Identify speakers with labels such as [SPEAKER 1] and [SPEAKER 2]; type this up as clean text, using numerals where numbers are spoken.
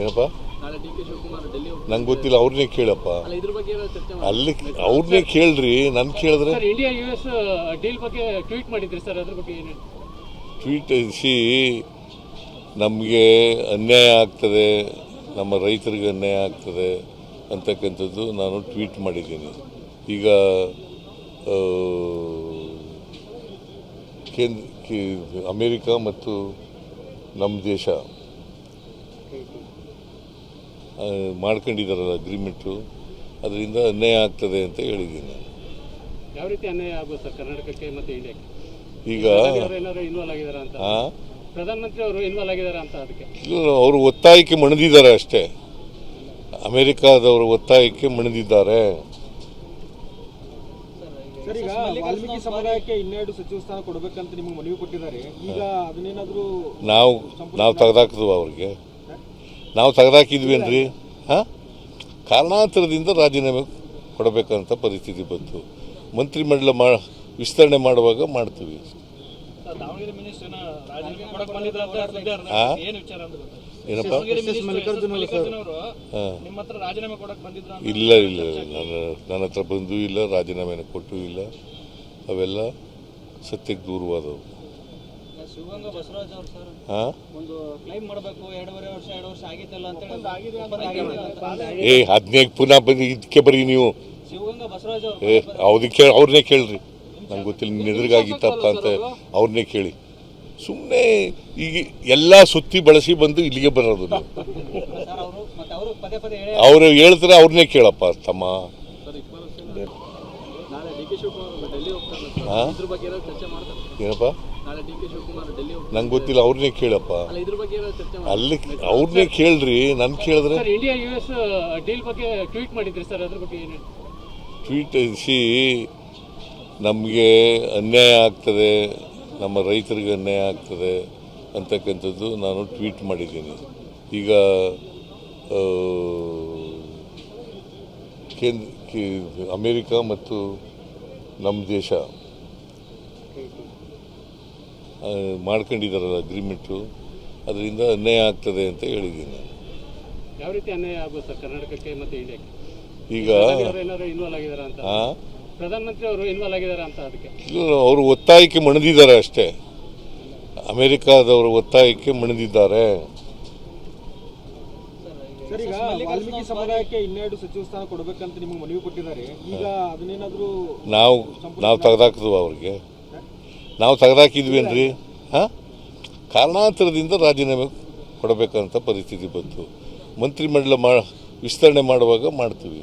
[SPEAKER 1] ಏನಪ್ಪ ನಂಗೆ ಗೊತ್ತಿಲ್ಲ, ಅವ್ರನ್ನೇ ಕೇಳಪ್ಪ. ಅಲ್ಲಿ ಅವ್ರನ್ನೇ ಕೇಳ್ರಿ, ನನ್ ಕೇಳಿದ್ರೆ.
[SPEAKER 2] ಇಂಡಿಯಾ US ಡೀಲ್ ಬಗ್ಗೆ ಟ್ವೀಟ್ ಮಾಡಿದ್ರಿ ಸರ್, ಅದ್ರ ಬಗ್ಗೆ ಏನು
[SPEAKER 1] ಟ್ವೀಟ್? ನಮಗೆ ಅನ್ಯಾಯ ಆಗ್ತದೆ, ನಮ್ಮ ರೈತರಿಗೆ ಅನ್ಯಾಯ ಆಗ್ತದೆ ಅಂತಕ್ಕಂಥದ್ದು ನಾನು ಟ್ವೀಟ್ ಮಾಡಿದ್ದೀನಿ. ಈಗ ಅಮೇರಿಕ ಮತ್ತು ನಮ್ಮ ದೇಶ ಮಾಡ್ಕೊಂಡಿದ್ದಾರಲ್ಲ ಅಗ್ರಿಮೆಂಟು, ಅದರಿಂದ ಅನ್ಯಾಯ ಆಗ್ತದೆ ಅಂತ ಹೇಳಿದ್ದೀನಿ.
[SPEAKER 2] ಯಾವ ರೀತಿ ಅನ್ಯಾಯ ಆಗ್ಬೋದು ಸರ್ ಕರ್ನಾಟಕಕ್ಕೆ ಮತ್ತು ಇಂಡಿಯಾಕ್ಕೆ?
[SPEAKER 1] ಈಗ
[SPEAKER 2] ಇನ್ವಾಲ್ವ್ ಆಗಿದ್ದಾರೆ ಅಂತ, ಪ್ರಧಾನಮಂತ್ರಿ ಅವರು ಇನ್ವಾಲ್ವ್ ಆಗಿದ್ದಾರೆ ಅಂತ, ಅದಕ್ಕೆ
[SPEAKER 1] ಅವರು ಒತ್ತಾಯಕ್ಕೆ ಮಣಿದಿದ್ದಾರೆ ಅಷ್ಟೇ. ಅಮೆರಿಕಾದವರು ಒತ್ತಾಯಕ್ಕೆ ಮಣಿದಿದ್ದಾರೆ.
[SPEAKER 3] ಸರ್, ಈಗ ವಾಲ್ಮೀಕಿ ಸಮುದಾಯಕ್ಕೆ 12 ಸಚಿವ ಸ್ಥಾನ ಕೊಡಬೇಕಂತ ನಿಮಗೆ ಮನವಿ ಕೊಟ್ಟಿದ್ದಾರೆ. ಈಗ ಅದನ್ನೇನಾದರೂ
[SPEAKER 1] ನಾವು ತೆಗೆದಾಕಿದ್ವು, ಅವ್ರಿಗೆ ನಾವು ತೆಗೆದಾಕಿದ್ವೇನ್ರಿ? ಕಾರಣಾಂತರದಿಂದ ರಾಜೀನಾಮೆ ಕೊಡಬೇಕಂತ ಪರಿಸ್ಥಿತಿ ಬಂತು. ಮಂತ್ರಿಮಂಡಲ ವಿಸ್ತರಣೆ ಮಾಡುವಾಗ ಮಾಡ್ತೀವಿ. ಏನಪ್ಪ? ಇಲ್ಲ ಇಲ್ಲ, ನನ್ನ ಹತ್ರ ಬಂದೂ ಇಲ್ಲ, ರಾಜೀನಾಮೆನ ಕೊಟ್ಟೂ ಇಲ್ಲ. ಅವೆಲ್ಲ ಸತ್ಯಕ್ಕೆ ದೂರವಾದವು.
[SPEAKER 4] ಶಿವಗಂಗಾ ಬಸವರಾಜ್ ಅವರು ಸರ್ ಒಂದು ಕ್ಲೈಮ್ ಮಾಡಬೇಕು, 2.5 ವರ್ಷ ಆಗಿತ್ತಲ್ಲ ಅಂತ
[SPEAKER 1] ಅದನ್ನೇ ಪುನಃ ಬಂದು ಇದಕ್ಕೆ ಬರೀ ನೀವು.
[SPEAKER 4] ಶಿವಗಂಗಾ ಬಸವರಾಜ್ ಅವರು
[SPEAKER 1] ಅವ್ರನ್ನೇ ಕೇಳ್ರಿ, ನಂಗೆ ಗೊತ್ತಿಲ್ಲ, ನಿನ್ನ ಎದುರಿಗಾಗಿತ್ತಪ್ಪ ಅಂತ ಅವ್ರನ್ನೇ ಕೇಳಿ. ಸುಮ್ಮನೆ ಈಗ ಎಲ್ಲ ಸುತ್ತಿ ಬಳಸಿ ಬಂದು ಇಲ್ಲಿಗೆ ಬರೋದು. ಅವರು ಹೇಳ್ತಾರೆ, ಅವ್ರನ್ನೇ ಕೇಳಪ್ಪ ತಮ್ಮ. ಏನಪ್ಪ? ನಂಗೆ ಗೊತ್ತಿಲ್ಲ, ಅವ್ರನ್ನೇ ಕೇಳಪ್ಪ. ಅಲ್ಲಿ ಅವ್ರನ್ನೇ ಕೇಳ್ರಿ, ನನ್ ಕೇಳಿದ್ರೆ.
[SPEAKER 2] ಇಂಡಿಯಾ US ಡೀಲ್ ಬಗ್ಗೆ ಟ್ವೀಟ್ ಮಾಡಿದ್ರಿ ಸರ್, ಅದ್ರ ಬಗ್ಗೆ ಏನು
[SPEAKER 1] ಟ್ವೀಟ್? ನಮಗೆ ಅನ್ಯಾಯ ಆಗ್ತದೆ, ನಮ್ಮ ರೈತರಿಗೆ ಅನ್ಯಾಯ ಆಗ್ತದೆ ಅಂತಕ್ಕಂಥದ್ದು ನಾನು ಟ್ವೀಟ್ ಮಾಡಿದ್ದೀನಿ. ಈಗ ಅಮೇರಿಕ ಮತ್ತು ನಮ್ಮ ದೇಶ ಮಾಡ್ಕೊಂಡಿದ್ದಾರಲ್ಲ ಅಗ್ರಿಮೆಂಟು, ಅದರಿಂದ ಅನ್ಯಾಯ ಆಗ್ತದೆ ಅಂತ ಹೇಳಿದ್ದೀನಿ.
[SPEAKER 2] ಯಾವ ರೀತಿ ಅನ್ಯಾಯ ಆಗ್ಬೋದು ಸರ್ ಕರ್ನಾಟಕಕ್ಕೆ ಮತ್ತು ಇಂಡಿಯಾಕ್ಕೆ?
[SPEAKER 1] ಈಗ
[SPEAKER 2] ಇನ್ವಾಲ್ವ್ ಆಗಿದ್ದಾರೆ ಅಂತ, ಪ್ರಧಾನಮಂತ್ರಿ ಅವರು ಇನ್ವಾಲ್ವ್ ಆಗಿದ್ದಾರೆ ಅಂತ, ಅದಕ್ಕೆ
[SPEAKER 1] ಅವರು ಒತ್ತಾಯಕ್ಕೆ ಮಣಿದಿದ್ದಾರೆ ಅಷ್ಟೇ. ಅಮೆರಿಕಾದವರು ಒತ್ತಾಯಕ್ಕೆ ಮಣಿದಿದ್ದಾರೆ.
[SPEAKER 3] ಸರ್, ಈಗ ವಾಲ್ಮೀಕಿ ಸಮುದಾಯಕ್ಕೆ 12 ಸಚಿವ ಸ್ಥಾನ ಕೊಡಬೇಕಂತ ನಿಮಗೆ ಮನವಿ ಕೊಟ್ಟಿದ್ದಾರೆ. ಈಗ ಅದನ್ನೇನಾದರೂ
[SPEAKER 1] ನಾವು ತೆಗೆದಾಕಿದ್ವು, ಅವ್ರಿಗೆ ನಾವು ತೆಗೆದಾಕಿದ್ವೇನ್ರಿ? ಕಾರಣಾಂತರದಿಂದ ರಾಜೀನಾಮೆ ಕೊಡಬೇಕಂತ ಪರಿಸ್ಥಿತಿ ಬಂತು. ಮಂತ್ರಿಮಂಡಲ ವಿಸ್ತರಣೆ ಮಾಡುವಾಗ ಮಾಡ್ತೀವಿ.